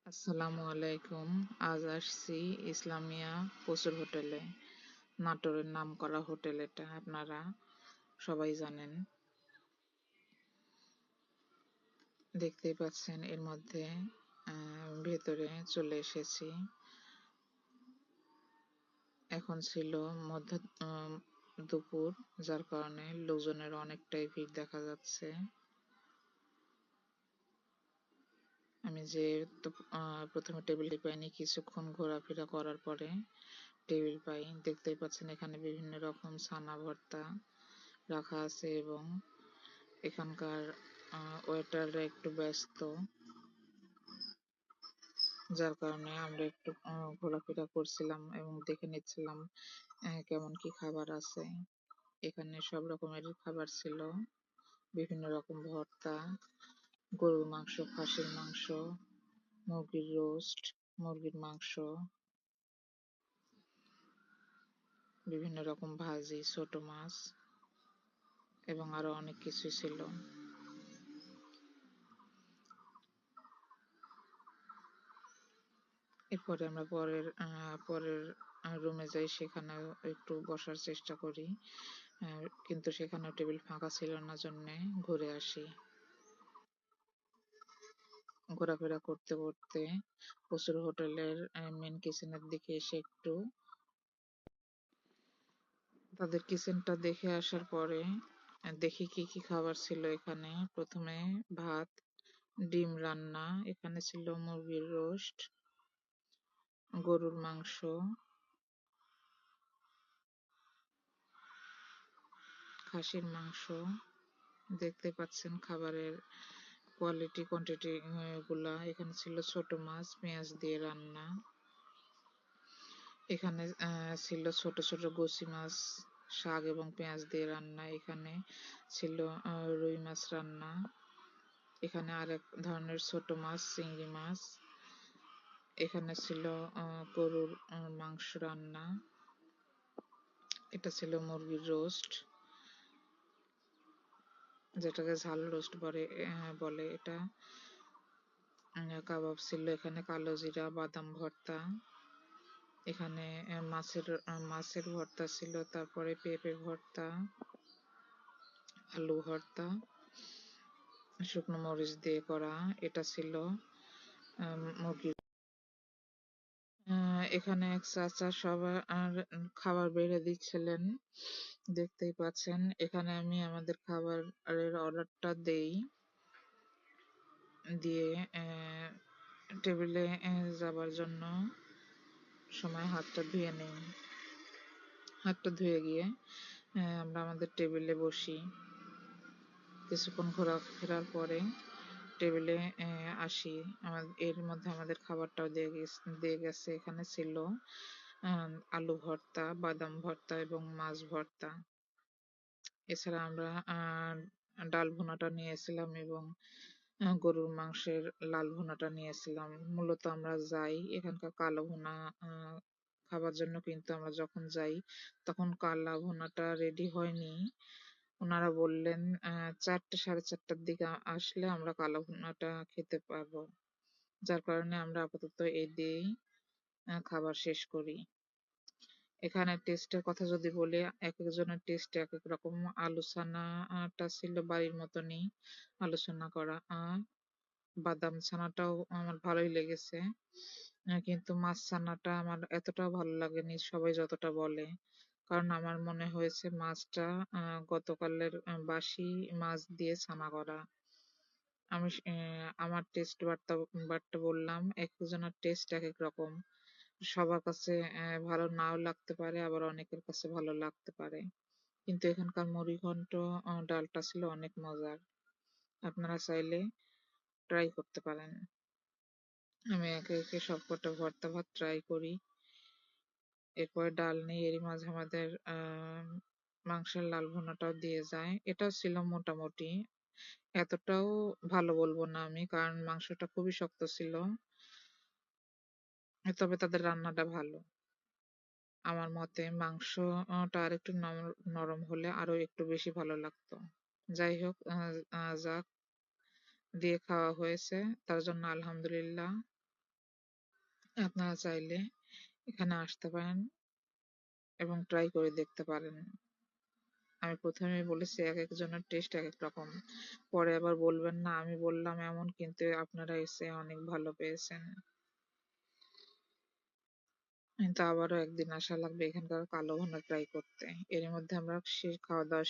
আসসালামু আলাইকুম। আজ আসছি ইসলামিয়া পশুর হোটেলে। নাটোরের নামকরা হোটেল এটা, আপনারা সবাই জানেন। দেখতেই পাচ্ছেন এর মধ্যে ভেতরে চলে এসেছি। এখন ছিল মধ্য দুপুর, যার কারণে লোকজনের অনেকটাই ভিড় দেখা যাচ্ছে। আমি যে তো প্রথমে টেবিলটি পাইনি, কিছুক্ষণ ঘোরাফেরা করার পরে টেবিল পাই। দেখতেই পাচ্ছেন এখানে বিভিন্ন রকম ছানা ভর্তা রাখা আছে এবং এখানকার ওয়েটাররা একটু ব্যস্ত, যার কারণে আমরা একটু ঘোরাফেরা করছিলাম এবং দেখে নিচ্ছিলাম কেমন কি খাবার আছে। এখানে সব রকমের খাবার ছিল, বিভিন্ন রকম ভর্তা, গরুর মাংস, খাসির মাংস, মুরগির রোস্ট, মুরগির মাংস, বিভিন্ন রকম ভাজি, ছোট মাছ এবং আরো অনেক কিছু ছিল। এরপরে আমরা পরের রুমে যাই, সেখানেও একটু বসার চেষ্টা করি, কিন্তু সেখানেও টেবিল ফাঁকা ছিল না, জন্যে ঘুরে আসি। ঘোরাফেরা করতে করতে প্রচুর হোটেলের মেন কিচেনের দিকে এসে একটু তাদের কিচেনটা দেখে আসার পরে দেখি কি কি খাবার ছিল এখানে। প্রথমে ভাত, ডিম রান্না, এখানে ছিল মুরগির রোস্ট, গরুর মাংস, খাসির মাংস। দেখতে পাচ্ছেন খাবারের কোয়ালিটি কোয়ান্টিটি গুলা। এখানে ছিল ছোট মাছ পেঁয়াজ দিয়ে রান্না। এখানে ছিল ছোট ছোট গুচি মাছ শাক এবং পেঁয়াজ দিয়ে রান্না। এখানে ছিল রুই মাছ রান্না। এখানে আরেক ধরনের ছোট মাছ চিংড়ি মাছ। এখানে ছিল গরুর মাংস রান্না। এটা ছিল মুরগির রোস্ট, যেটাকে ঝাল রোস্ট বলে এটা। কাবাব ছিল, এখানে কালো জিরা বাদাম ভর্তা, এখানে মাছের ভর্তা ছিল, তারপরে পেঁপে ভর্তা, আলু ভর্তা, শুকনো মরিচ দিয়ে করা। এটা ছিল মুরগির। এখানে এক চাচা সবার খাবার বেড়ে দিচ্ছিলেন, দেখতেই পাচ্ছেন। এখানে আমি আমাদের খাবারের অর্ডারটা দেই, দিয়ে টেবিলে যাবার জন্য সময় হাতটা ধুয়ে নেই। হাতটা ধুয়ে গিয়ে আমরা আমাদের টেবিলে বসি। কিছুক্ষণ ঘোরাফেরার পরে টেবিলে আসি। এর মধ্যে আমাদের খাবারটাও দিয়ে গেছে। এখানে ছিল আলু ভর্তা, বাদাম ভর্তা এবং মাছ ভর্তা। এছাড়া আমরা ডাল ভুনাটা নিয়েছিলাম এবং গরুর মাংসের লাল ভুনাটা নিয়েছিলাম। মূলত আমরা যাই এখানকার কালো ভুনা খাবার জন্য, কিন্তু আমরা যখন যাই তখন কালা ভুনাটা রেডি হয়নি। ওনারা বললেন 4টে 4:30টার দিকে আসলে আমরা কালো ভুনাটা খেতে পারবো, যার কারণে আমরা আপাতত এই দিয়েই খাবার শেষ করি। এখানে টেস্টের কথা যদি বলি, এক একজনের টেস্ট এক এক রকম। আলু ছানাটা ছিল বাড়ির মতনই আলোচনা করা। বাদাম ছানাটাও আমার ভালোই লেগেছে, কিন্তু মাছ ছানাটা আমার এতটাও ভালো লাগেনি সবাই যতটা বলে। কারণ আমার মনে হয়েছে মাছটা গতকালের বাসি মাছ দিয়ে ছানা করা। আমি আমার টেস্ট বারটা বললাম, এক একজনের টেস্ট এক এক রকম। সবার কাছে ভালো নাও লাগতে পারে, আবার অনেকের কাছে ভালো লাগতে পারে। কিন্তু এখানকার মুড়িঘন্ট ডালটা ছিল অনেক মজার। আপনারা চাইলে ট্রাই করতে পারেন। আমি একে একে সবকটা ভর্তা ভাত ট্রাই করি, এরপরে ডাল নেই। এরই মাঝে আমাদের মাংসের লাল ভুনাটাও দিয়ে যায়। এটাও ছিল মোটামুটি, এতটাও ভালো বলবো না আমি, কারণ মাংসটা খুবই শক্ত ছিল। তবে তাদের রান্নাটা ভালো। আমার মতে মাংসটা আর একটু নরম হলে আরো একটু বেশি ভালো লাগতো। যাই হোক, যা দিয়ে খাওয়া হয়েছে তার জন্য আলহামদুলিল্লাহ। আপনারা চাইলে এখানে আসতে পারেন এবং ট্রাই করে দেখতে পারেন। আমি প্রথমেই বলেছি এক একজনের টেস্ট এক এক রকম। পরে আবার বলবেন না আমি বললাম এমন, কিন্তু আপনারা এসে অনেক ভালো পেয়েছেন। কিন্তু আবারও একদিন আসা লাগবে এখানকার কালো ভুনা ট্রাই করতে। এর মধ্যে আমরা খাওয়া দাওয়া